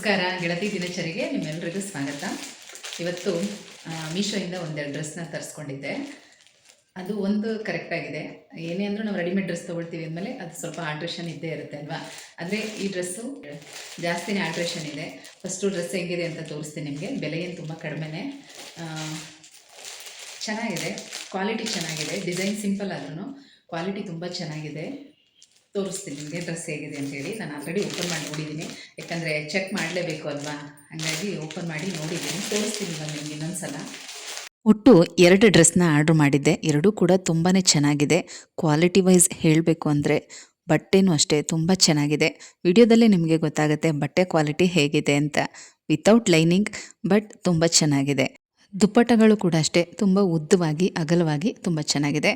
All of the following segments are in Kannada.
ನಮಸ್ಕಾರ ಗೆಳತಿ ದಿನಚರಿಗೆ ನಿಮ್ಮೆಲ್ಲರಿಗೂ ಸ್ವಾಗತ. ಇವತ್ತು ಮೀಶೋಯಿಂದ ಒಂದೆರಡು ಡ್ರೆಸ್ನ ತರಿಸ್ಕೊಂಡಿದ್ದೆ. ಅದು ಒಂದು ಕರೆಕ್ಟಾಗಿದೆ. ಏನೇ ಅಂದರೂ ನಾವು ರೆಡಿಮೇಡ್ ಡ್ರೆಸ್ ತೊಗೊಳ್ತೀವಿ ಅಂದಮೇಲೆ ಅದು ಸ್ವಲ್ಪ ಆಲ್ಟ್ರೇಷನ್ ಇದ್ದೇ ಇರುತ್ತೆ ಅಲ್ವಾ. ಆದರೆ ಈ ಡ್ರೆಸ್ಸು ಜಾಸ್ತಿನೇ ಆಲ್ಟ್ರೇಷನ್ ಇದೆ. ಫಸ್ಟು ಡ್ರೆಸ್ ಹೆಂಗಿದೆ ಅಂತ ತೋರಿಸ್ತೀನಿ ನಿಮಗೆ. ಬೆಲೆ ಏನು ತುಂಬ ಕಡಿಮೆನೇ, ಚೆನ್ನಾಗಿದೆ, ಕ್ವಾಲಿಟಿ ಚೆನ್ನಾಗಿದೆ. ಡಿಸೈನ್ ಸಿಂಪಲ್ ಆದ್ರೂ ಕ್ವಾಲಿಟಿ ತುಂಬ ಚೆನ್ನಾಗಿದೆ. ತೋರಿಸ್ತೀನಿ ನಿಮಗೆ ಡ್ರೆಸ್ ಹೇಗಿದೆ ಅಂತೇಳಿ. ನಾನು ಆಲ್ರೆಡಿ ಓಪನ್ ಮಾಡಿ ನೋಡಿದ್ದೀನಿ, ಯಾಕಂದರೆ ಚೆಕ್ ಮಾಡಲೇಬೇಕು ಅಲ್ವಾ, ಹಾಗಾಗಿ ಓಪನ್ ಮಾಡಿ ನೋಡಿದ್ದೀನಿ. ತೋರಿಸ್ತೀನಿ ಇವಾಗ ನಿಮ್ಗೆ ಇನ್ನೊಂದು ಸಲ. ಒಟ್ಟು 2 ಡ್ರೆಸ್ನ ಆರ್ಡ್ರ್ ಮಾಡಿದ್ದೆ. ಎರಡೂ ಕೂಡ ತುಂಬಾ ಚೆನ್ನಾಗಿದೆ. ಕ್ವಾಲಿಟಿ ವೈಸ್ ಹೇಳಬೇಕು ಅಂದರೆ ಬಟ್ಟೆನೂ ಅಷ್ಟೇ ತುಂಬ ಚೆನ್ನಾಗಿದೆ. ವಿಡಿಯೋದಲ್ಲೇ ನಿಮಗೆ ಗೊತ್ತಾಗುತ್ತೆ ಬಟ್ಟೆ ಕ್ವಾಲಿಟಿ ಹೇಗಿದೆ ಅಂತ. ವಿತೌಟ್ ಲೈನಿಂಗ್, ಬಟ್ ತುಂಬ ಚೆನ್ನಾಗಿದೆ. ದುಪ್ಪಟ್ಟಗಳು ಕೂಡ ಅಷ್ಟೇ ತುಂಬ ಉದ್ದವಾಗಿ ಅಗಲವಾಗಿ ತುಂಬ ಚೆನ್ನಾಗಿದೆ.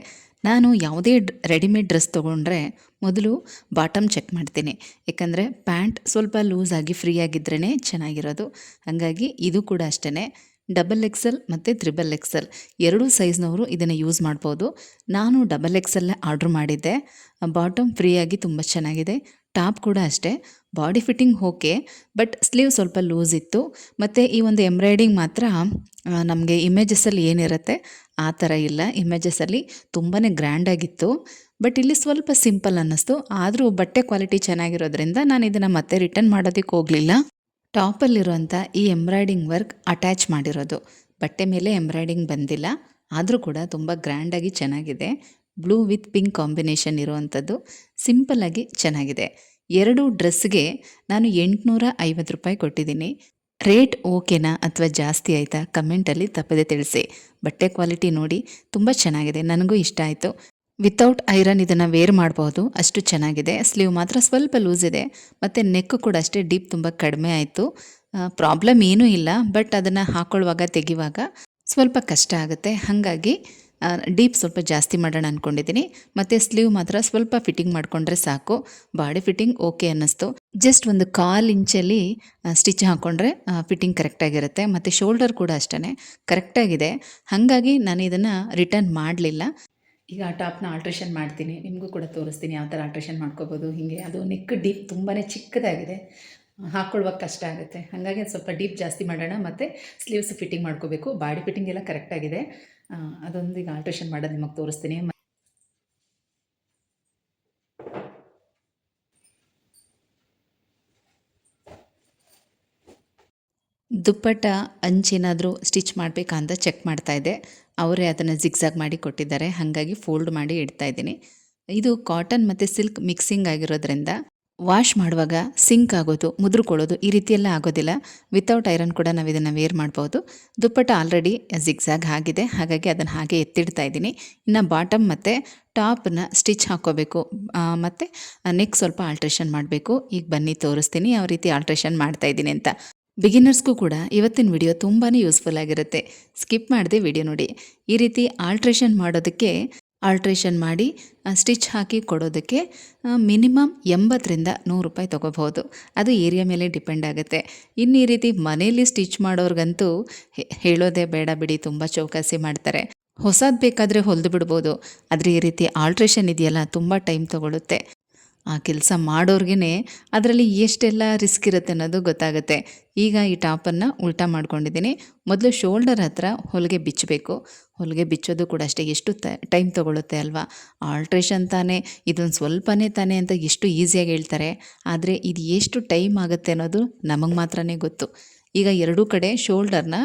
ನಾನು ಯಾವುದೇ ರೆಡಿಮೇಡ್ ಡ್ರೆಸ್ ತೊಗೊಂಡ್ರೆ ಮೊದಲು ಬಾಟಮ್ ಚೆಕ್ ಮಾಡ್ತೀನಿ, ಯಾಕಂದರೆ ಪ್ಯಾಂಟ್ ಸ್ವಲ್ಪ ಲೂಸಾಗಿ ಫ್ರೀ ಆಗಿದ್ರೇ ಚೆನ್ನಾಗಿರೋದು. ಹಾಗಾಗಿ ಇದು ಕೂಡ ಅಷ್ಟೇ. ಡಬಲ್ ಎಕ್ಸೆಲ್ ಮತ್ತು ತ್ರಿಬಲ್ ಎಕ್ಸೆಲ್ ಎರಡೂ ಸೈಜ್ನವರು ಇದನ್ನು ಯೂಸ್ ಮಾಡ್ಬೋದು. ನಾನು ಡಬಲ್ ಎಕ್ಸೆಲ್ಲೇ ಆರ್ಡ್ರ್ ಮಾಡಿದ್ದೆ. ಬಾಟಮ್ ಫ್ರೀಯಾಗಿ ತುಂಬ ಚೆನ್ನಾಗಿದೆ. ಟಾಪ್ ಕೂಡ ಅಷ್ಟೇ, body fitting okay, but sleeve ಸ್ವಲ್ಪ ಲೂಸ್ ಇತ್ತು. ಮತ್ತು ಈ ಒಂದು ಎಂಬ್ರಾಯ್ಡಿಂಗ್ ಮಾತ್ರ ನಮಗೆ ಇಮೇಜಸಲ್ಲಿ ಏನಿರುತ್ತೆ ಆ ಥರ ಇಲ್ಲ. ಇಮೇಜಸಲ್ಲಿ ತುಂಬಾ ಗ್ರ್ಯಾಂಡಾಗಿತ್ತು, ಬಟ್ ಇಲ್ಲಿ ಸ್ವಲ್ಪ ಸಿಂಪಲ್ ಅನ್ನಿಸ್ತು. ಆದರೂ ಬಟ್ಟೆ ಕ್ವಾಲಿಟಿ ಚೆನ್ನಾಗಿರೋದ್ರಿಂದ ನಾನು ಇದನ್ನು ಮತ್ತೆ ರಿಟರ್ನ್ ಮಾಡೋದಕ್ಕೆ ಹೋಗಲಿಲ್ಲ. ಟಾಪಲ್ಲಿರುವಂಥ ಈ ಎಂಬ್ರಾಯ್ಡಿಂಗ್ ವರ್ಕ್ ಅಟ್ಯಾಚ್ ಮಾಡಿರೋದು, ಬಟ್ಟೆ ಮೇಲೆ ಎಂಬ್ರಾಯ್ಡಿಂಗ್ ಬಂದಿಲ್ಲ. ಆದರೂ ಕೂಡ ತುಂಬ ಗ್ರ್ಯಾಂಡಾಗಿ ಚೆನ್ನಾಗಿದೆ. ಬ್ಲೂ ವಿತ್ ಪಿಂಕ್ ಕಾಂಬಿನೇಷನ್ ಇರುವಂಥದ್ದು, ಸಿಂಪಲ್ಲಾಗಿ ಚೆನ್ನಾಗಿದೆ. 2 ಡ್ರೆಸ್ಗೆ ನಾನು 850 ರೂಪಾಯಿ ಕೊಟ್ಟಿದ್ದೀನಿ. ರೇಟ್ ಓಕೆನಾ ಅಥವಾ ಜಾಸ್ತಿ ಆಯಿತಾ ಕಮೆಂಟಲ್ಲಿ ತಪ್ಪದೆ ತಿಳಿಸಿ. ಬಟ್ಟೆ ಕ್ವಾಲಿಟಿ ನೋಡಿ ತುಂಬ ಚೆನ್ನಾಗಿದೆ, ನನಗೂ ಇಷ್ಟ ಆಯಿತು. ವಿತೌಟ್ ಐರನ್ ಇದನ್ನು ವೇರ್ ಮಾಡಬಹುದು, ಅಷ್ಟು ಚೆನ್ನಾಗಿದೆ. ಸ್ಲೀವ್ ಮಾತ್ರ ಸ್ವಲ್ಪ ಲೂಸ್ ಇದೆ, ಮತ್ತು ನೆಕ್ ಕೂಡ ಅಷ್ಟೇ ಡೀಪ್ ತುಂಬ ಕಡಿಮೆ ಆಯಿತು. ಪ್ರಾಬ್ಲಮ್ ಏನೂ ಇಲ್ಲ, ಬಟ್ ಅದನ್ನು ಹಾಕ್ಕೊಳ್ಳುವಾಗ ತೆಗಿವಾಗ ಸ್ವಲ್ಪ ಕಷ್ಟ ಆಗುತ್ತೆ. ಹಾಗಾಗಿ ಡೀಪ್ ಸ್ವಲ್ಪ ಜಾಸ್ತಿ ಮಾಡೋಣ ಅಂದ್ಕೊಂಡಿದ್ದೀನಿ. ಮತ್ತು ಸ್ಲೀವ್ ಮಾತ್ರ ಸ್ವಲ್ಪ ಫಿಟ್ಟಿಂಗ್ ಮಾಡಿಕೊಂಡ್ರೆ ಸಾಕು. ಬಾಡಿ ಫಿಟ್ಟಿಂಗ್ ಓಕೆ ಅನ್ನಿಸ್ತು. ಜಸ್ಟ್ ಒಂದು 1/4 ಇಂಚಲ್ಲಿ ಸ್ಟಿಚ್ ಹಾಕ್ಕೊಂಡ್ರೆ ಫಿಟ್ಟಿಂಗ್ ಕರೆಕ್ಟಾಗಿರುತ್ತೆ. ಮತ್ತು ಶೋಲ್ಡರ್ ಕೂಡ ಅಷ್ಟೇ ಕರೆಕ್ಟಾಗಿದೆ. ಹಾಗಾಗಿ ನಾನು ಇದನ್ನು ರಿಟರ್ನ್ ಮಾಡಲಿಲ್ಲ. ಈಗ ಆ ಟಾಪ್ನ ಆಲ್ಟ್ರೇಷನ್ ಮಾಡ್ತೀನಿ, ನಿಮಗೂ ಕೂಡ ತೋರಿಸ್ತೀನಿ ಯಾವ ಥರ ಆಲ್ಟ್ರೇಷನ್ ಮಾಡ್ಕೋಬೋದು. ಹೀಗೆ ಅದು ನೆಕ್ ಡೀಪ್ ತುಂಬಾ ಚಿಕ್ಕದಾಗಿದೆ, ಹಾಕ್ಕೊಳ್ಳುವಾಗ ಕಷ್ಟ ಆಗುತ್ತೆ. ಹಾಗಾಗಿ ಸ್ವಲ್ಪ ಡೀಪ್ ಜಾಸ್ತಿ ಮಾಡೋಣ, ಮತ್ತು ಸ್ಲೀವ್ಸ್ ಫಿಟ್ಟಿಂಗ್ ಮಾಡ್ಕೋಬೇಕು. ಬಾಡಿ ಫಿಟ್ಟಿಂಗ್ ಎಲ್ಲ ಕರೆಕ್ಟಾಗಿದೆ. ಅದೊಂದು ಈಗ ಆಲ್ಟ್ರೇಷನ್ ಮಾಡೋದು ನಿಮಗೆ ತೋರಿಸ್ತೀನಿ. ದುಪ್ಪಟ್ಟ ಅಂಚೇನಾದರೂ ಸ್ಟಿಚ್ ಮಾಡಬೇಕಾ ಅಂತ ಚೆಕ್ ಮಾಡ್ತಾಯಿದ್ದೆ. ಅವರೇ ಅದನ್ನು ಜಿಗ್ಸಾಗ್ ಮಾಡಿ ಕೊಟ್ಟಿದ್ದಾರೆ, ಹಾಗಾಗಿ ಫೋಲ್ಡ್ ಮಾಡಿ ಇಡ್ತಾಯಿದ್ದೀನಿ. ಇದು ಕಾಟನ್ ಮತ್ತು ಸಿಲ್ಕ್ ಮಿಕ್ಸಿಂಗ್ ಆಗಿರೋದ್ರಿಂದ ವಾಶ್ ಮಾಡುವಾಗ ಸಿಂಕ್ ಆಗೋದು, ಮುದ್ರುಕೊಳ್ಳೋದು ಈ ರೀತಿಯೆಲ್ಲ ಆಗೋದಿಲ್ಲ. ವಿತೌಟ್ ಐರನ್ ಕೂಡ ನಾವು ಇದನ್ನು ವೇರ್ ಮಾಡ್ಬೋದು. ದುಪ್ಪಟ್ಟ ಆಲ್ರೆಡಿ ಜಿಗ್ಸಾಗ್ ಆಗಿದೆ, ಹಾಗಾಗಿ ಅದನ್ನು ಹಾಗೆ ಎತ್ತಿಡ್ತಾ ಇದ್ದೀನಿ. ಇನ್ನು ಬಾಟಮ್ ಮತ್ತು ಟಾಪನ್ನ ಸ್ಟಿಚ್ ಹಾಕ್ಕೋಬೇಕು, ಮತ್ತು ನೆಕ್ ಸ್ವಲ್ಪ ಆಲ್ಟ್ರೇಷನ್ ಮಾಡಬೇಕು. ಈಗ ಬನ್ನಿ ತೋರಿಸ್ತೀನಿ ಯಾವ ರೀತಿ ಆಲ್ಟ್ರೇಷನ್ ಮಾಡ್ತಾಯಿದ್ದೀನಿ ಅಂತ. ಬಿಗಿನರ್ಸ್ಗೂ ಕೂಡ ಇವತ್ತಿನ ವಿಡಿಯೋ ತುಂಬಾ ಯೂಸ್ಫುಲ್ ಆಗಿರುತ್ತೆ. ಸ್ಕಿಪ್ ಮಾಡದೆ ವಿಡಿಯೋ ನೋಡಿ. ಈ ರೀತಿ ಆಲ್ಟ್ರೇಷನ್ ಮಾಡೋದಕ್ಕೆ, ಆಲ್ಟ್ರೇಷನ್ ಮಾಡಿ ಸ್ಟಿಚ್ ಹಾಕಿ ಕೊಡೋದಕ್ಕೆ ಮಿನಿಮಮ್ 80ರಿಂದ 100 ರೂಪಾಯಿ ತೊಗೋಬಹುದು. ಅದು ಏರಿಯಾ ಮೇಲೆ ಡಿಪೆಂಡ್ ಆಗುತ್ತೆ. ಇನ್ನು ಈ ರೀತಿ ಮನೇಲಿ ಸ್ಟಿಚ್ ಮಾಡೋರ್ಗಂತೂ ಹೇಳೋದೇ ಬೇಡ ಬಿಡಿ, ತುಂಬ ಚೌಕಾಸಿ ಮಾಡ್ತಾರೆ. ಹೊಸದು ಬೇಕಾದರೆ ಹೊಲಿದು ಬಿಡ್ಬೋದು, ಆದರೆ ಈ ರೀತಿ ಆಲ್ಟ್ರೇಷನ್ ಇದೆಯಲ್ಲ ತುಂಬ ಟೈಮ್ ತೊಗೊಳುತ್ತೆ. ಆ ಕೆಲಸ ಮಾಡೋರ್ಗೆ ಅದರಲ್ಲಿ ಎಷ್ಟೆಲ್ಲ ರಿಸ್ಕ್ ಇರುತ್ತೆ ಅನ್ನೋದು ಗೊತ್ತಾಗುತ್ತೆ. ಈಗ ಈ ಟಾಪನ್ನು ಉಲ್ಟಾ ಮಾಡ್ಕೊಂಡಿದ್ದೀನಿ. ಮೊದಲು ಶೋಲ್ಡರ್ ಹತ್ರ ಹೊಲಿಗೆ ಬಿಚ್ಚಬೇಕು. ಹೊಲಿಗೆ ಬಿಚ್ಚೋದು ಕೂಡ ಅಷ್ಟೇ ಎಷ್ಟು ಟೈಮ್ ತೊಗೊಳುತ್ತೆ ಅಲ್ವಾ. ಆಲ್ಟ್ರೇಷನ್ ತಾನೇ, ಇದೊಂದು ಸ್ವಲ್ಪನೇ ತಾನೇ ಅಂತ ಎಷ್ಟು ಈಸಿಯಾಗಿ ಹೇಳ್ತಾರೆ, ಆದರೆ ಇದು ಎಷ್ಟು ಟೈಮ್ ಆಗುತ್ತೆ ಅನ್ನೋದು ನಮಗೆ ಮಾತ್ರನೇ ಗೊತ್ತು. ಈಗ ಎರಡೂ ಕಡೆ ಶೋಲ್ಡರ್ನ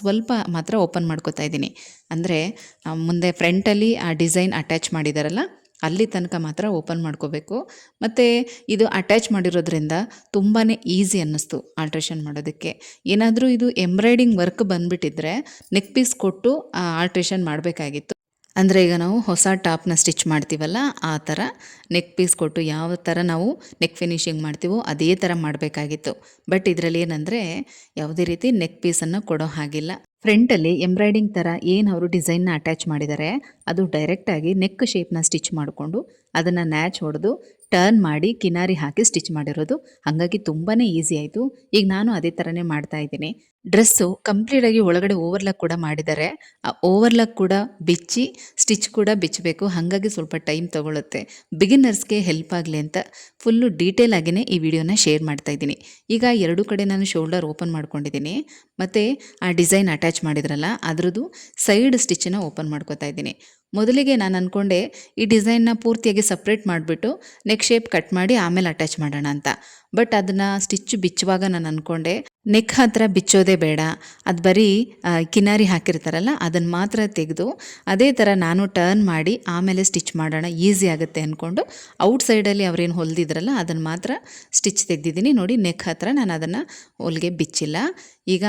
ಸ್ವಲ್ಪ ಮಾತ್ರ ಓಪನ್ ಮಾಡ್ಕೋತಾ ಇದ್ದೀನಿ. ಅಂದರೆ ಮುಂದೆ ಫ್ರಂಟಲ್ಲಿ ಆ ಡಿಸೈನ್ ಅಟ್ಯಾಚ್ ಮಾಡಿದಾರಲ್ಲ ಅಲ್ಲಿ ತನಕ ಮಾತ್ರ ಓಪನ್ ಮಾಡ್ಕೋಬೇಕು. ಮತ್ತು ಇದು ಅಟ್ಯಾಚ್ ಮಾಡಿರೋದ್ರಿಂದ ತುಂಬಾ ಈಸಿ ಅನ್ನಿಸ್ತು ಆಲ್ಟ್ರೇಷನ್ ಮಾಡೋದಕ್ಕೆ. ಏನಾದರೂ ಇದು ಎಂಬ್ರಾಯ್ಡಿಂಗ್ ವರ್ಕ್ ಬಂದುಬಿಟ್ಟಿದ್ರೆ ನೆಕ್ ಪೀಸ್ ಕೊಟ್ಟು ಆಲ್ಟ್ರೇಷನ್ ಮಾಡಬೇಕಾಗಿತ್ತು. ಅಂದರೆ ಈಗ ನಾವು ಹೊಸ ಟಾಪ್ನ ಸ್ಟಿಚ್ ಮಾಡ್ತೀವಲ್ಲ ಆ ಥರ ನೆಕ್ ಪೀಸ್ ಕೊಟ್ಟು ಯಾವ ಥರ ನಾವು ನೆಕ್ ಫಿನಿಶಿಂಗ್ ಮಾಡ್ತೀವೋ ಅದೇ ಥರ ಮಾಡಬೇಕಾಗಿತ್ತು. ಬಟ್ ಇದರಲ್ಲಿ ಏನಂದರೆ ಯಾವುದೇ ರೀತಿ ನೆಕ್ ಪೀಸನ್ನು ಕೊಡೋ ಹಾಗಿಲ್ಲ. ಫ್ರಂಟಲ್ಲಿ ಎಂಬ್ರಾಯ್ಡಿಂಗ್ ಥರ ಏನು ಅವರು ಡಿಸೈನ್ನ ಅಟ್ಯಾಚ್ ಮಾಡಿದ್ದಾರೆ ಅದು ಡೈರೆಕ್ಟಾಗಿ ನೆಕ್ ಶೇಪ್ನ ಸ್ಟಿಚ್ ಮಾಡಿಕೊಂಡು ಅದನ್ನು ನ್ಯಾಚ್ ಹೊಡೆದು ಟರ್ನ್ ಮಾಡಿ ಕಿನಾರಿ ಹಾಕಿ ಸ್ಟಿಚ್ ಮಾಡಿರೋದು. ಹಾಗಾಗಿ ತುಂಬಾ ಈಸಿ ಆಯಿತು. ಈಗ ನಾನು ಅದೇ ಥರನೇ ಮಾಡ್ತಾ ಇದ್ದೀನಿ. ಡ್ರೆಸ್ಸು ಕಂಪ್ಲೀಟಾಗಿ ಒಳಗಡೆ ಓವರ್ಲಾಕ್ ಕೂಡ ಮಾಡಿದ್ದಾರೆ. ಆ ಓವರ್ಲಾಕ್ ಕೂಡ ಬಿಚ್ಚಿ ಸ್ಟಿಚ್ ಕೂಡ ಬಿಚ್ಚಬೇಕು. ಹಾಗಾಗಿ ಸ್ವಲ್ಪ ಟೈಮ್ ತೊಗೊಳುತ್ತೆ. ಬಿಗಿನರ್ಸ್ಗೆ ಹೆಲ್ಪ್ ಆಗಲಿ ಅಂತ ಫುಲ್ಲು ಡೀಟೇಲ್ ಆಗಿಯೇ ಈ ವಿಡಿಯೋನ ಶೇರ್ ಮಾಡ್ತಾ ಇದ್ದೀನಿ. ಈಗ ಎರಡೂ ಕಡೆ ನಾನು ಶೋಲ್ಡರ್ ಓಪನ್ ಮಾಡ್ಕೊಂಡಿದ್ದೀನಿ. ಮತ್ತು ಆ ಡಿಸೈನ್ ಅಟ್ಯಾಚ್ ಮಾಡಿದ್ರಲ್ಲ ಅದರದ್ದು ಸೈಡ್ ಸ್ಟಿಚ್ಚನ್ನು ಓಪನ್ ಮಾಡ್ಕೊತಾ ಇದ್ದೀನಿ. ಮೊದಲಿಗೆ ನಾನು ಅಂದ್ಕೊಂಡೆ ಈ ಡಿಸೈನ್ನ ಪೂರ್ತಿಯಾಗಿ ಸಪ್ರೇಟ್ ಮಾಡಿಬಿಟ್ಟು ನೆಕ್ ಶೇಪ್ ಕಟ್ ಮಾಡಿ ಆಮೇಲೆ ಅಟ್ಯಾಚ್ ಮಾಡೋಣ ಅಂತ. ಬಟ್ ಅದನ್ನು ಸ್ಟಿಚ್ ಬಿಚ್ಚುವಾಗ ನಾನು ಅಂದ್ಕೊಂಡೆ ನೆಕ್ ಹತ್ರ ಬಿಚ್ಚೋದೇ ಬೇಡ, ಅದು ಬರೀ ಕಿನಾರಿ ಹಾಕಿರ್ತಾರಲ್ಲ ಅದನ್ನು ಮಾತ್ರ ತೆಗೆದು ಅದೇ ಥರ ನಾನು ಟರ್ನ್ ಮಾಡಿ ಆಮೇಲೆ ಸ್ಟಿಚ್ ಮಾಡೋಣ, ಈಸಿ ಆಗುತ್ತೆ ಅಂದ್ಕೊಂಡು ಔಟ್ ಸೈಡಲ್ಲಿ ಅವ್ರೇನು ಹೊಲಿದಿದ್ರಲ್ಲ ಅದನ್ನು ಮಾತ್ರ ಸ್ಟಿಚ್ ತೆಗೆದಿದ್ದೀನಿ. ನೋಡಿ, ನೆಕ್ ಹತ್ರ ನಾನು ಅದನ್ನು ಹೊಲಿಗೆ ಬಿಚ್ಚಿಲ್ಲ. ಈಗ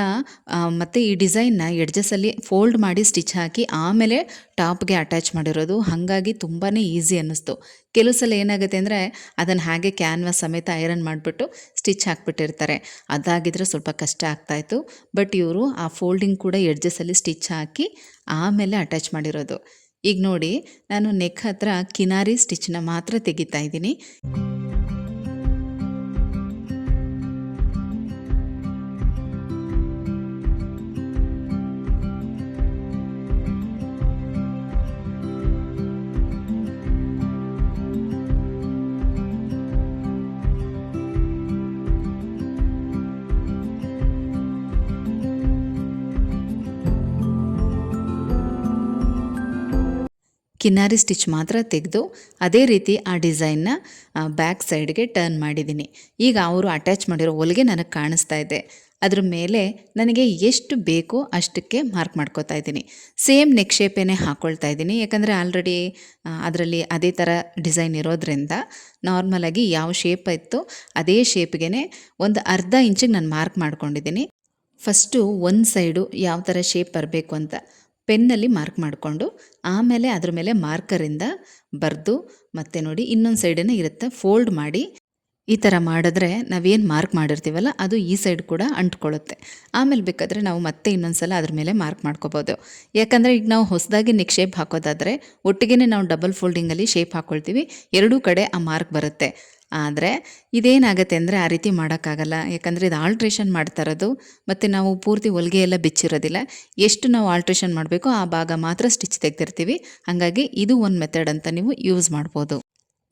ಮತ್ತು ಈ ಡಿಸೈನ್ನ ಎಡ್ಜಸ್ಸಲ್ಲಿ ಫೋಲ್ಡ್ ಮಾಡಿ ಸ್ಟಿಚ್ ಹಾಕಿ ಆಮೇಲೆ ಟಾಪ್ಗೆ ಅಟ್ಯಾಚ್ ಮಾಡಿರೋದು. ಹಾಗಾಗಿ ತುಂಬಾ ಈಸಿ ಅನ್ನಿಸ್ತು. ಕೆಲವು ಸಲ ಏನಾಗುತ್ತೆ ಅಂದರೆ ಅದನ್ನು ಹಾಗೆ ಕ್ಯಾನ್ವಾಸ್ ಸಮೇತ ಐರನ್ ಮಾಡಿಬಿಟ್ಟು ಸ್ಟಿಚ್ ಹಾಕ್ಬಿಟ್ಟಿರ್ತಾರೆ. ಅದಾಗಿದ್ದರೆ ಸ್ವಲ್ಪ ಕಷ್ಟ ಆಗ್ತಾಯಿತ್ತು. ಬಟ್ ಇವರು ಆ ಫೋಲ್ಡಿಂಗ್ ಕೂಡ ಎಡ್ಜಸ್ಸಲ್ಲಿ ಸ್ಟಿಚ್ ಹಾಕಿ ಆಮೇಲೆ ಅಟ್ಯಾಚ್ ಮಾಡಿರೋದು. ಈಗ ನೋಡಿ, ನಾನು ನೆಕ್ ಹತ್ರ ಕಿನಾರಿ ಸ್ಟಿಚ್ನ ಮಾತ್ರ ತೆಗಿತಾ ಇದ್ದೀನಿ. ಕಿನಾರಿ ಸ್ಟಿಚ್ ಮಾತ್ರ ತೆಗೆದು ಅದೇ ರೀತಿ ಆ ಡಿಸೈನ್ನ ಬ್ಯಾಕ್ ಸೈಡ್ಗೆ ಟರ್ನ್ ಮಾಡಿದ್ದೀನಿ. ಈಗ ಅವರು ಅಟ್ಯಾಚ್ ಮಾಡಿರೋ ಹೊಲಿಗೆ ನನಗೆ ಕಾಣಿಸ್ತಾ ಇದೆ. ಅದ್ರ ಮೇಲೆ ನನಗೆ ಎಷ್ಟು ಬೇಕೋ ಅಷ್ಟಕ್ಕೆ ಮಾರ್ಕ್ ಮಾಡ್ಕೋತಾ ಇದ್ದೀನಿ. ಸೇಮ್ ನೆಕ್ ಶೇಪೇನೆ ಹಾಕ್ಕೊಳ್ತಾ ಇದ್ದೀನಿ. ಯಾಕಂದರೆ ಆಲ್ರೆಡಿ ಅದರಲ್ಲಿ ಅದೇ ಥರ ಡಿಸೈನ್ ಇರೋದ್ರಿಂದ ನಾರ್ಮಲಾಗಿ ಯಾವ ಶೇಪ್ ಇತ್ತು ಅದೇ ಶೇಪ್ಗೆ ಒಂದು ಅರ್ಧ ಇಂಚಿಗೆ ನಾನು ಮಾರ್ಕ್ ಮಾಡ್ಕೊಂಡಿದ್ದೀನಿ. ಫಸ್ಟು ಒಂದು ಸೈಡು ಯಾವ ಥರ ಶೇಪ್ ಬರಬೇಕು ಅಂತ ಪೆನ್ನಲ್ಲಿ ಮಾರ್ಕ್ ಮಾಡಿಕೊಂಡು ಆಮೇಲೆ ಅದ್ರ ಮೇಲೆ ಮಾರ್ಕರಿಂದ ಬರೆದು ಮತ್ತೆ ನೋಡಿ ಇನ್ನೊಂದು ಸೈಡನ್ನು ಇರುತ್ತೆ ಫೋಲ್ಡ್ ಮಾಡಿ ಈ ಥರ ಮಾಡಿದ್ರೆ ನಾವೇನು ಮಾರ್ಕ್ ಮಾಡಿರ್ತೀವಲ್ಲ ಅದು ಈ ಸೈಡ್ ಕೂಡ ಅಂಟ್ಕೊಳ್ಳುತ್ತೆ. ಆಮೇಲೆ ಬೇಕಾದರೆ ನಾವು ಮತ್ತೆ ಇನ್ನೊಂದು ಸಲ ಅದ್ರ ಮೇಲೆ ಮಾರ್ಕ್ ಮಾಡ್ಕೋಬೋದು. ಯಾಕಂದರೆ ಈಗ ನಾವು ಹೊಸದಾಗಿ ನೆಕ್ ಶೇಪ್ ಹಾಕೋದಾದರೆ ಒಟ್ಟಿಗೆ ನಾವು ಡಬಲ್ ಫೋಲ್ಡಿಂಗಲ್ಲಿ ಶೇಪ್ ಹಾಕ್ಕೊಳ್ತೀವಿ, ಎರಡೂ ಕಡೆ ಆ ಮಾರ್ಕ್ ಬರುತ್ತೆ. ಆದರೆ ಇದೇನಾಗುತ್ತೆ ಅಂದರೆ ಆ ರೀತಿ ಮಾಡೋಕ್ಕಾಗಲ್ಲ. ಯಾಕಂದರೆ ಇದು ಆಲ್ಟ್ರೇಷನ್ ಮಾಡ್ತಾ ಇರೋದು ಮತ್ತು ನಾವು ಪೂರ್ತಿ ಹೊಲಿಗೆ ಎಲ್ಲ ಬಿಚ್ಚಿರೋದಿಲ್ಲ. ಎಷ್ಟು ನಾವು ಆಲ್ಟ್ರೇಷನ್ ಮಾಡಬೇಕು ಆ ಭಾಗ ಮಾತ್ರ ಸ್ಟಿಚ್ ತೆಗೆದಿರ್ತೀವಿ. ಹಾಗಾಗಿ ಇದು ಒಂದು ಮೆಥಡ್ ಅಂತ ನೀವು ಯೂಸ್ ಮಾಡ್ಬೋದು.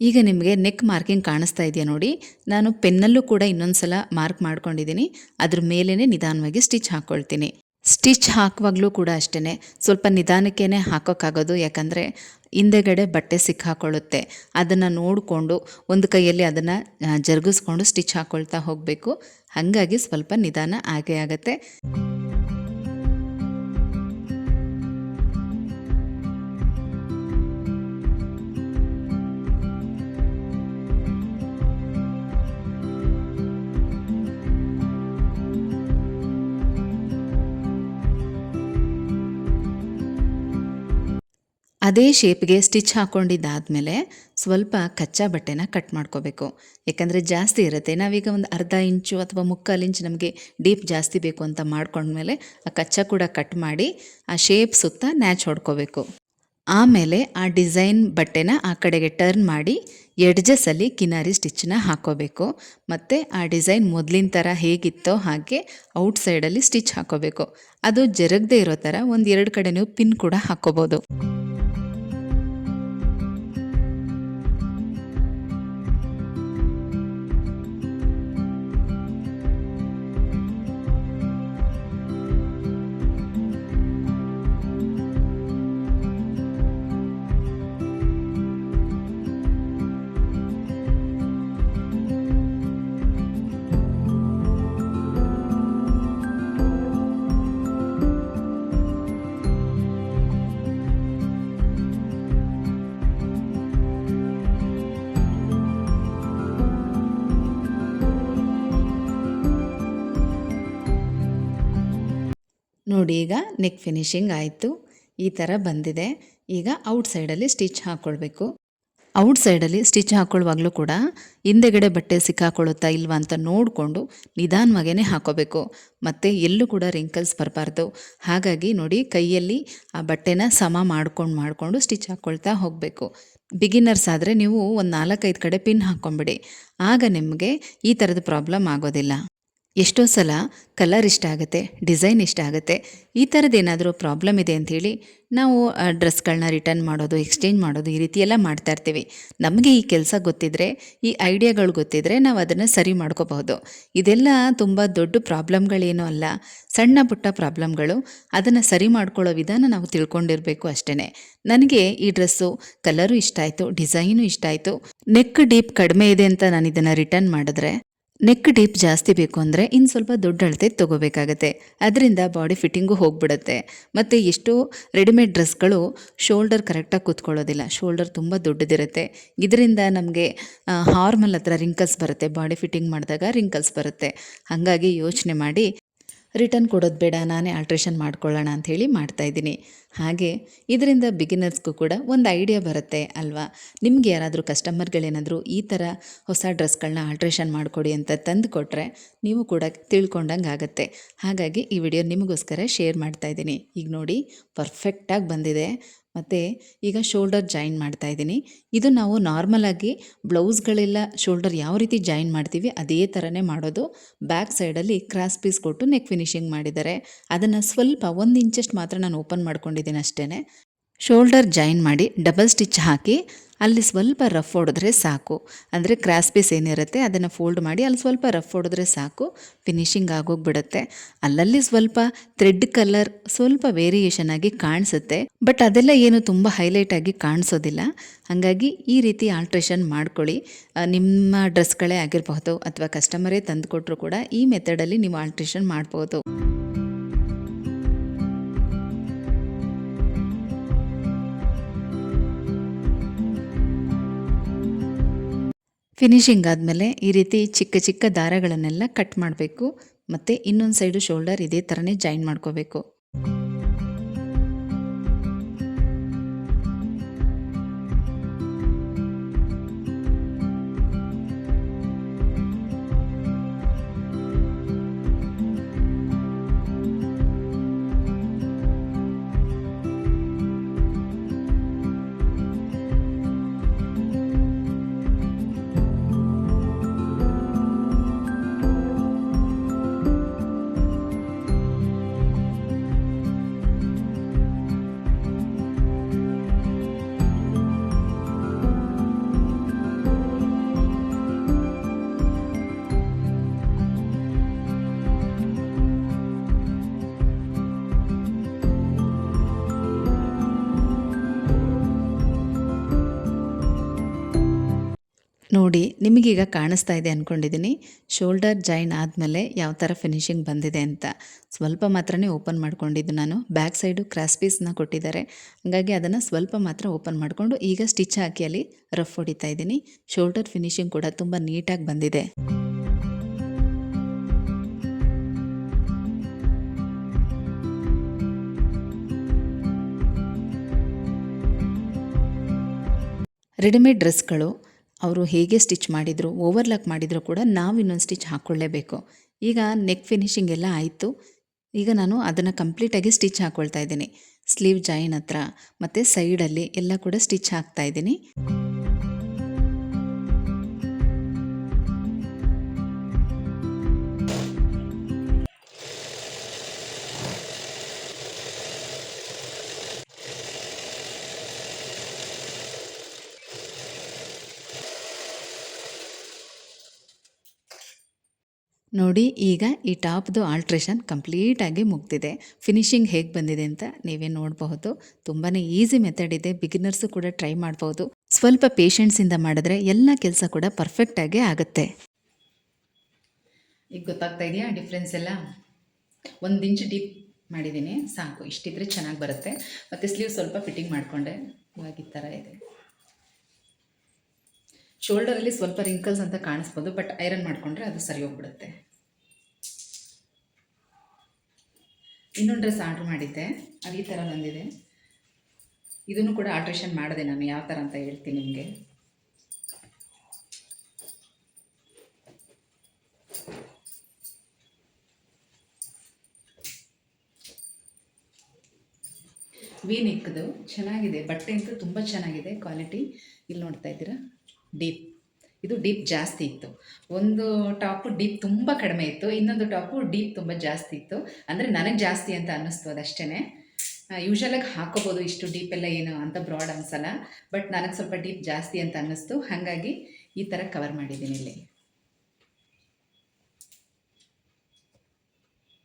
ಈಗ ನಿಮಗೆ ನೆಕ್ ಮಾರ್ಕಿಂಗ್ ಕಾಣಿಸ್ತಾ ಇದೆಯಾ ನೋಡಿ, ನಾನು ಪೆನ್ನಲ್ಲೂ ಕೂಡ ಇನ್ನೊಂದು ಸಲ ಮಾರ್ಕ್ ಮಾಡ್ಕೊಂಡಿದ್ದೀನಿ. ಅದ್ರ ಮೇಲೇ ನಿಧಾನವಾಗಿ ಸ್ಟಿಚ್ ಹಾಕ್ಕೊಳ್ತೀನಿ. ಸ್ಟಿಚ್ ಹಾಕುವಾಗಲೂ ಕೂಡ ಅಷ್ಟೇ ಸ್ವಲ್ಪ ನಿಧಾನಕ್ಕೇ ಹಾಕೋಕ್ಕಾಗೋದು. ಯಾಕಂದರೆ ಹಿಂದೆಗಡೆ ಬಟ್ಟೆ ಸಿಕ್ಕಾಕೊಳ್ಳುತ್ತೆ. ಅದನ್ನು ನೋಡಿಕೊಂಡು ಒಂದು ಕೈಯಲ್ಲಿ ಅದನ್ನು ಜರುಗಿಸ್ಕೊಂಡು ಸ್ಟಿಚ್ ಹಾಕ್ಕೊಳ್ತಾ ಹೋಗಬೇಕು. ಹಾಗಾಗಿ ಸ್ವಲ್ಪ ನಿಧಾನ ಆಗೇ ಆಗುತ್ತೆ. ಅದೇ ಶೇಪ್ಗೆ ಸ್ಟಿಚ್ ಹಾಕ್ಕೊಂಡಿದ್ದಾದಮೇಲೆ ಸ್ವಲ್ಪ ಕಚ್ಚಾ ಬಟ್ಟೆನ ಕಟ್ ಮಾಡ್ಕೋಬೇಕು. ಯಾಕಂದರೆ ಜಾಸ್ತಿ ಇರುತ್ತೆ. ನಾವೀಗ ಒಂದು ಅರ್ಧ ಇಂಚು ಅಥವಾ ಮುಕ್ಕಾಲು ಇಂಚು ನಮಗೆ ಡೀಪ್ ಜಾಸ್ತಿ ಬೇಕು ಅಂತ ಮಾಡ್ಕೊಂಡ್ಮೇಲೆ ಆ ಕಚ್ಚಾ ಕೂಡ ಕಟ್ ಮಾಡಿ ಆ ಶೇಪ್ ಸುತ್ತ ನ್ಯಾಚ್ ಹೊಡ್ಕೋಬೇಕು. ಆಮೇಲೆ ಆ ಡಿಸೈನ್ ಬಟ್ಟೆನ ಆ ಕಡೆಗೆ ಟರ್ನ್ ಮಾಡಿ ಎಡ್ಜಸ್ಸಲ್ಲಿ ಕಿನಾರಿ ಸ್ಟಿಚ್ಚನ್ನ ಹಾಕ್ಕೋಬೇಕು. ಮತ್ತು ಆ ಡಿಸೈನ್ ಮೊದಲಿನ ಥರ ಹೇಗಿತ್ತೋ ಹಾಗೆ ಔಟ್ ಸೈಡಲ್ಲಿ ಸ್ಟಿಚ್ ಹಾಕ್ಕೋಬೇಕು. ಅದು ಜರುಗದೇ ಇರೋ ಥರ ಒಂದು ಎರಡು ಕಡೆ ನೀವು ಪಿನ್ ಕೂಡ ಹಾಕ್ಕೋಬೋದು. ನೋಡಿ, ಈಗ ನೆಕ್ ಫಿನಿಶಿಂಗ್ ಆಯಿತು. ಈ ಥರ ಬಂದಿದೆ. ಈಗ ಔಟ್ ಸೈಡಲ್ಲಿ ಸ್ಟಿಚ್ ಹಾಕ್ಕೊಳ್ಬೇಕು. ಔಟ್ ಸೈಡಲ್ಲಿ ಸ್ಟಿಚ್ ಹಾಕ್ಕೊಳ್ಳುವಾಗಲೂ ಕೂಡ ಹಿಂದೆಗಡೆ ಬಟ್ಟೆ ಸಿಕ್ಕಾಕೊಳ್ಳುತ್ತಾ ಇಲ್ವಾ ಅಂತ ನೋಡಿಕೊಂಡು ನಿಧಾನವಾಗೇ ಹಾಕೋಬೇಕು. ಮತ್ತು ಎಲ್ಲೂ ಕೂಡ ರಿಂಕಲ್ಸ್ ಬರಬಾರ್ದು. ಹಾಗಾಗಿ ನೋಡಿ, ಕೈಯಲ್ಲಿ ಆ ಬಟ್ಟೆನ ಸಮ ಮಾಡಿಕೊಂಡು ಸ್ಟಿಚ್ ಹಾಕ್ಕೊಳ್ತಾ ಹೋಗಬೇಕು. ಬಿಗಿನರ್ಸ್ ಆದರೆ ನೀವು ಒಂದು 4-5 ಕಡೆ ಪಿನ್ ಹಾಕ್ಕೊಂಬಿಡಿ. ಆಗ ನಿಮಗೆ ಈ ಥರದ ಪ್ರಾಬ್ಲಮ್ ಆಗೋದಿಲ್ಲ. ಎಷ್ಟೋ ಸಲ ಕಲರ್ ಇಷ್ಟ ಆಗುತ್ತೆ, ಡಿಸೈನ್ ಇಷ್ಟ ಆಗುತ್ತೆ, ಈ ಥರದ್ದೇನಾದರೂ ಪ್ರಾಬ್ಲಮ್ ಇದೆ ಅಂಥೇಳಿ ನಾವು ಡ್ರೆಸ್ಗಳನ್ನ ರಿಟರ್ನ್ ಮಾಡೋದು, ಎಕ್ಸ್ಚೇಂಜ್ ಮಾಡೋದು, ಈ ರೀತಿ ಎಲ್ಲ ಮಾಡ್ತಾ ಇರ್ತೀವಿ. ನಮಗೆ ಈ ಕೆಲಸ ಗೊತ್ತಿದ್ದರೆ, ಈ ಐಡಿಯಾಗಳು ಗೊತ್ತಿದ್ದರೆ ನಾವು ಅದನ್ನು ಸರಿ ಮಾಡ್ಕೋಬಹುದು. ಇದೆಲ್ಲ ತುಂಬ ದೊಡ್ಡ ಪ್ರಾಬ್ಲಮ್ಗಳೇನೂ ಅಲ್ಲ, ಸಣ್ಣ ಪುಟ್ಟ ಪ್ರಾಬ್ಲಮ್ಗಳು. ಅದನ್ನು ಸರಿ ಮಾಡ್ಕೊಳ್ಳೋ ವಿಧಾನ ನಾವು ತಿಳ್ಕೊಂಡಿರಬೇಕು ಅಷ್ಟೇ. ನನಗೆ ಈ ಡ್ರೆಸ್ಸು ಕಲರು ಇಷ್ಟ ಆಯಿತು, ಡಿಸೈನು ಇಷ್ಟ ಆಯಿತು. ನೆಕ್ ಡೀಪ್ ಕಡಿಮೆ ಇದೆ ಅಂತ ನಾನು ಇದನ್ನು ರಿಟರ್ನ್ ಮಾಡಿದ್ರೆ, ನೆಕ್ ಡೀಪ್ ಜಾಸ್ತಿ ಬೇಕು ಅಂದರೆ ಇನ್ನು ಸ್ವಲ್ಪ ದೊಡ್ಡ ಅಳತೆ ತೊಗೋಬೇಕಾಗತ್ತೆ. ಅದರಿಂದ ಬಾಡಿ ಫಿಟ್ಟಿಂಗು ಹೋಗಿಬಿಡುತ್ತೆ. ಮತ್ತು ಎಷ್ಟೋ ರೆಡಿಮೇಡ್ ಡ್ರೆಸ್ಗಳು ಶೋಲ್ಡರ್ ಕರೆಕ್ಟಾಗಿ ಕೂತ್ಕೊಳ್ಳೋದಿಲ್ಲ, ಶೋಲ್ಡರ್ ತುಂಬ ದೊಡ್ಡದಿರುತ್ತೆ. ಇದರಿಂದ ನಮಗೆ ಹಾರ್ಮಲ್ ಹತ್ರ ರಿಂಕಲ್ಸ್ ಬರುತ್ತೆ, ಬಾಡಿ ಫಿಟ್ಟಿಂಗ್ ಮಾಡಿದಾಗ ರಿಂಕಲ್ಸ್ ಬರುತ್ತೆ. ಹಾಗಾಗಿ ಯೋಚನೆ ಮಾಡಿ ರಿಟರ್ನ್ ಕೊಡೋದು ಬೇಡ, ನಾನೇ ಆಲ್ಟ್ರೇಷನ್ ಮಾಡ್ಕೊಳ್ಳೋಣ ಅಂಥೇಳಿ ಮಾಡ್ತಾಯಿದ್ದೀನಿ. ಹಾಗೆ ಇದರಿಂದ ಬಿಗಿನರ್ಸ್ಗೂ ಕೂಡ ಒಂದು ಐಡಿಯಾ ಬರುತ್ತೆ ಅಲ್ವಾ. ನಿಮ್ಗೆ ಯಾರಾದರೂ ಕಸ್ಟಮರ್ಗಳೇನಾದರೂ ಈ ಥರ ಹೊಸ ಡ್ರೆಸ್ಗಳನ್ನ ಆಲ್ಟ್ರೇಷನ್ ಮಾಡಿಕೊಡಿ ಅಂತ ತಂದು ಕೊಟ್ಟರೆ ನೀವು ಕೂಡ ತಿಳ್ಕೊಂಡಂಗೆ ಆಗುತ್ತೆ. ಹಾಗಾಗಿ ಈ ವಿಡಿಯೋ ನಿಮಗೋಸ್ಕರ ಶೇರ್ ಮಾಡ್ತಾಯಿದ್ದೀನಿ. ಈಗ ನೋಡಿ, ಪರ್ಫೆಕ್ಟಾಗಿ ಬಂದಿದೆ. ಮತ್ತು ಈಗ ಶೋಲ್ಡರ್ ಜಾಯಿನ್ ಮಾಡ್ತಾಯಿದ್ದೀನಿ. ಇದು ನಾವು ನಾರ್ಮಲಾಗಿ ಬ್ಲೌಸ್ಗಳೆಲ್ಲ ಶೋಲ್ಡರ್ ಯಾವ ರೀತಿ ಜಾಯಿನ್ ಮಾಡ್ತೀವಿ ಅದೇ ಥರನೇ ಮಾಡೋದು. ಬ್ಯಾಕ್ ಸೈಡಲ್ಲಿ ಕ್ರಾಸ್ ಪೀಸ್ ಕೊಟ್ಟು ನೆಕ್ ಫಿನಿಶಿಂಗ್ ಮಾಡಿದ್ದಾರೆ. ಅದನ್ನು ಸ್ವಲ್ಪ 1 ಇಂಚಷ್ಟು ಮಾತ್ರ ನಾನು ಓಪನ್ ಮಾಡ್ಕೊಂಡಿದ್ದೀನಿ ಅಷ್ಟೇ. ಶೋಲ್ಡರ್ ಜಾಯಿನ್ ಮಾಡಿ ಡಬಲ್ ಸ್ಟಿಚ್ ಹಾಕಿ ಅಲ್ಲಿ ಸ್ವಲ್ಪ ರಫ್ ಹೊಡೆದ್ರೆ ಸಾಕು. ಅಂದರೆ ಕ್ರಾಸ್ ಪೀಸ್ ಏನಿರುತ್ತೆ ಅದನ್ನು ಫೋಲ್ಡ್ ಮಾಡಿ ಅಲ್ಲಿ ಸ್ವಲ್ಪ ರಫ್ ಹೊಡೆದ್ರೆ ಸಾಕು, ಫಿನಿಶಿಂಗ್ ಆಗೋಗ್ಬಿಡುತ್ತೆ. ಅಲ್ಲಲ್ಲಿ ಸ್ವಲ್ಪ ಥ್ರೆಡ್ ಕಲರ್ ಸ್ವಲ್ಪ ವೇರಿಯೇಷನ್ ಆಗಿ ಕಾಣಿಸುತ್ತೆ, ಬಟ್ ಅದೆಲ್ಲ ಏನು ತುಂಬ ಹೈಲೈಟಾಗಿ ಕಾಣಿಸೋದಿಲ್ಲ. ಹಾಗಾಗಿ ಈ ರೀತಿ ಆಲ್ಟ್ರೇಷನ್ ಮಾಡ್ಕೊಳ್ಳಿ. ನಿಮ್ಮ ಡ್ರೆಸ್ಗಳೇ ಆಗಿರಬಹುದು ಅಥವಾ ಕಸ್ಟಮರೇ ತಂದು ಕೊಟ್ಟರು ಕೂಡ ಈ ಮೆಥಡಲ್ಲಿ ನೀವು ಆಲ್ಟ್ರೇಷನ್ ಮಾಡ್ಬೋದು. ಫಿನಿಶಿಂಗ್ ಆದಮೇಲೆ ಈ ರೀತಿ ಚಿಕ್ಕ ಚಿಕ್ಕ ದಾರಗಳನ್ನೆಲ್ಲ ಕಟ್ ಮಾಡಬೇಕು. ಮತ್ತು ಇನ್ನೊಂದು ಸೈಡು ಶೋಲ್ಡರ್ ಇದೇ ಥರನೇ ಜಾಯಿನ್ ಮಾಡ್ಕೋಬೇಕು. ನೋಡಿ, ನಿಮಗೀಗ ಕಾಣಿಸ್ತಾ ಇದೆ ಅಂದ್ಕೊಂಡಿದ್ದೀನಿ. ಶೋಲ್ಡರ್ ಜಾಯಿನ್ ಆದಮೇಲೆ ಯಾವ ಥರ ಫಿನಿಶಿಂಗ್ ಬಂದಿದೆ ಅಂತ. ಸ್ವಲ್ಪ ಮಾತ್ರನೇ ಓಪನ್ ಮಾಡ್ಕೊಂಡಿದ್ದು ನಾನು. ಬ್ಯಾಕ್ ಸೈಡು ಕ್ರಾಸ್ ಪೀಸ್ನ ಕೊಟ್ಟಿದ್ದಾರೆ, ಹಾಗಾಗಿ ಅದನ್ನು ಸ್ವಲ್ಪ ಮಾತ್ರ ಓಪನ್ ಮಾಡಿಕೊಂಡು ಈಗ ಸ್ಟಿಚ್ ಹಾಕಿ ಅಲ್ಲಿ ರಫ್ ಹೊಡಿತಾ ಇದ್ದೀನಿ. ಶೋಲ್ಡರ್ ಫಿನಿಶಿಂಗ್ ಕೂಡ ತುಂಬ ನೀಟಾಗಿ ಬಂದಿದೆ. ರೆಡಿಮೇಡ್ ಡ್ರೆಸ್ಗಳು ಅವರು ಹೇಗೆ ಸ್ಟಿಚ್ ಮಾಡಿದರು, ಓವರ್ಲಾಕ್ ಮಾಡಿದರೂ ಕೂಡ ನಾವು ಇನ್ನೊಂದು ಸ್ಟಿಚ್ ಹಾಕ್ಕೊಳ್ಳೇಬೇಕು. ಈಗ ನೆಕ್ ಫಿನಿಶಿಂಗ್ ಎಲ್ಲ ಆಯಿತು. ಈಗ ನಾನು ಅದನ್ನು ಕಂಪ್ಲೀಟಾಗಿ ಸ್ಟಿಚ್ ಹಾಕ್ಕೊಳ್ತಾ ಇದ್ದೀನಿ. ಸ್ಲೀವ್ ಜಾಯಿನ್ ಹತ್ರ ಮತ್ತು ಸೈಡಲ್ಲಿ ಎಲ್ಲ ಕೂಡ ಸ್ಟಿಚ್ ಹಾಕ್ತಾ ಇದ್ದೀನಿ. ನೋಡಿ, ಈಗ ಈ ಟಾಪ್ದು ಆಲ್ಟ್ರೇಷನ್ ಕಂಪ್ಲೀಟಾಗಿ ಮುಗ್ದಿದೆ. ಫಿನಿಶಿಂಗ್ ಹೇಗೆ ಬಂದಿದೆ ಅಂತ ನೀವೇ ನೋಡಬಹುದು. ತುಂಬಾ ಈಸಿ ಮೆಥಡ್ ಇದೆ, ಬಿಗಿನರ್ಸು ಕೂಡ ಟ್ರೈ ಮಾಡ್ಬೋದು. ಸ್ವಲ್ಪ ಪೇಷನ್ಸಿಂದ ಮಾಡಿದ್ರೆ ಎಲ್ಲ ಕೆಲಸ ಕೂಡ ಪರ್ಫೆಕ್ಟಾಗೇ ಆಗುತ್ತೆ. ಈಗ ಗೊತ್ತಾಗ್ತಾ ಇದೆಯಾ ಡಿಫ್ರೆನ್ಸ್ ಎಲ್ಲ? 1 ಇಂಚ್ ಡೀಪ್ ಮಾಡಿದ್ದೀನಿ, ಸಾಕು. ಇಷ್ಟಿದ್ರೆ ಚೆನ್ನಾಗಿ ಬರುತ್ತೆ. ಮತ್ತು ಸ್ಲೀವ್ ಸ್ವಲ್ಪ ಫಿಟ್ಟಿಂಗ್ ಮಾಡಿಕೊಂಡೆ. ಇವಾಗ ಈ ಥರ ಇದೆ. ಶೋಲ್ಡರಲ್ಲಿ ಸ್ವಲ್ಪ ರಿಂಕಲ್ಸ್ ಅಂತ ಕಾಣಿಸ್ಬೋದು, ಬಟ್ ಐರನ್ ಮಾಡಿಕೊಂಡ್ರೆ ಅದು ಸರಿ ಹೋಗ್ಬಿಡುತ್ತೆ. ಇನ್ನೊಂದು ಡ್ರೆಸ್ ಆರ್ಡ್ರ್ ಮಾಡಿದ್ದೆ, ಅದು ಈ ಥರ ಬಂದಿದೆ. ಇದನ್ನು ಕೂಡ ಆಲ್ಟ್ರೇಷನ್ ಮಾಡಿದೆ ನಾನು. ಯಾವ ಥರ ಅಂತ ಹೇಳ್ತೀನಿ ನಿಮಗೆ. ವಿ ನೆಕ್ದು ಚೆನ್ನಾಗಿದೆ, ಬಟ್ಟೆ ಅಂತೂ ತುಂಬ ಚೆನ್ನಾಗಿದೆ ಕ್ವಾಲಿಟಿ. ಇಲ್ಲಿ ನೋಡ್ತಾ ಇದ್ದೀರಾ ಡೀಪ್, ಇದು ಡೀಪ್ ಜಾಸ್ತಿ ಇತ್ತು. ಒಂದು ಟಾಪು ಡೀಪ್ ತುಂಬ ಕಡಿಮೆ ಇತ್ತು, ಇನ್ನೊಂದು ಟಾಪು ಡೀಪ್ ತುಂಬ ಜಾಸ್ತಿ ಇತ್ತು. ಅಂದರೆ ನನಗೆ ಜಾಸ್ತಿ ಅಂತ ಅನ್ನಿಸ್ತು, ಅದಷ್ಟೇ. ಯೂಶ್ವಲಾಗಿ ಹಾಕೋಬೋದು, ಇಷ್ಟು ಡೀಪ್ ಎಲ್ಲ ಏನು ಅಂತ ಬ್ರಾಡ್ ಅನ್ಸಲ್ಲ, ಬಟ್ ನನಗೆ ಸ್ವಲ್ಪ ಡೀಪ್ ಜಾಸ್ತಿ ಅಂತ ಅನ್ನಿಸ್ತು. ಹಾಗಾಗಿ ಈ ಥರ ಕವರ್ ಮಾಡಿದ್ದೀನಿ. ಇಲ್ಲಿ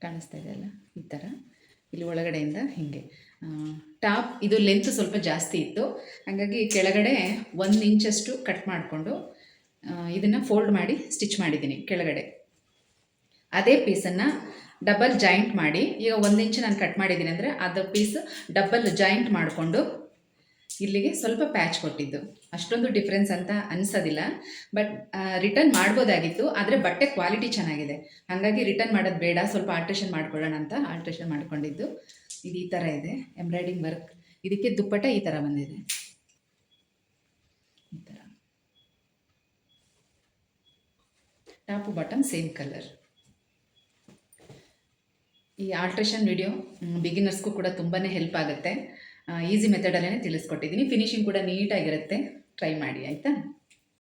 ಕಾಣಿಸ್ತಾ ಇದೆಯಲ್ಲ, ಈ ಥರ ಇಲ್ಲಿ ಒಳಗಡೆಯಿಂದ ಹೀಗೆ ಟಾಪ್ ಇದು ಲೆಂತ್ ಸ್ವಲ್ಪ ಜಾಸ್ತಿ ಇತ್ತು, ಹಾಗಾಗಿ ಕೆಳಗಡೆ 1 ಇಂಚಷ್ಟು ಕಟ್ ಮಾಡಿಕೊಂಡು ಇದನ್ನು ಫೋಲ್ಡ್ ಮಾಡಿ ಸ್ಟಿಚ್ ಮಾಡಿದ್ದೀನಿ ಕೆಳಗಡೆ. ಅದೇ ಪೀಸನ್ನು ಡಬಲ್ ಜಾಯಿಂಟ್ ಮಾಡಿ, ಈಗ 1 ಇಂಚ್ ನಾನು ಕಟ್ ಮಾಡಿದ್ದೀನಿ ಅಂದರೆ ಅದು ಪೀಸ್ ಡಬಲ್ ಜಾಯಿಂಟ್ ಮಾಡಿಕೊಂಡು ಇಲ್ಲಿಗೆ ಸ್ವಲ್ಪ ಪ್ಯಾಚ್ ಕೊಟ್ಟಿದ್ದು. ಅಷ್ಟೊಂದು ಡಿಫ್ರೆನ್ಸ್ ಅಂತ ಅನಿಸೋದಿಲ್ಲ, ಬಟ್ ರಿಟರ್ನ್ ಮಾಡ್ಬೋದಾಗಿತ್ತು, ಆದರೆ ಬಟ್ಟೆ ಕ್ವಾಲಿಟಿ ಚೆನ್ನಾಗಿದೆ, ಹಾಗಾಗಿ ರಿಟರ್ನ್ ಮಾಡೋದು ಬೇಡ, ಸ್ವಲ್ಪ ಆಲ್ಟ್ರೇಷನ್ ಮಾಡ್ಕೊಳ್ಳೋಣ ಅಂತ ಆಲ್ಟ್ರೇಷನ್ ಮಾಡ್ಕೊಂಡಿದ್ದು. ಇದು ಈ ಥರ ಇದೆ ಎಂಬ್ರಾಯ್ಡಿಂಗ್ ವರ್ಕ್. ಇದಕ್ಕೆ ದುಪ್ಪಟ್ಟ ಈ ಥರ ಬಂದಿದೆ, ಈ ಥರ ಟಾಪು ಬಾಟಮ್ ಸೇಮ್ ಕಲರ್. ಈ ಆಲ್ಟ್ರೇಷನ್ ವಿಡಿಯೋ ಬಿಗಿನರ್ಸ್ಗೂ ಕೂಡ ತುಂಬಾ ಹೆಲ್ಪ್ ಆಗುತ್ತೆ. ಈಸಿ ಮೆಥಡಲ್ಲೇ ತಿಳಿಸ್ಕೊಟ್ಟಿದ್ದೀನಿ. ಫಿನಿಶಿಂಗ್ ಕೂಡ ನೀಟಾಗಿರುತ್ತೆ, ಟ್ರೈ ಮಾಡಿ ಆಯಿತಾ.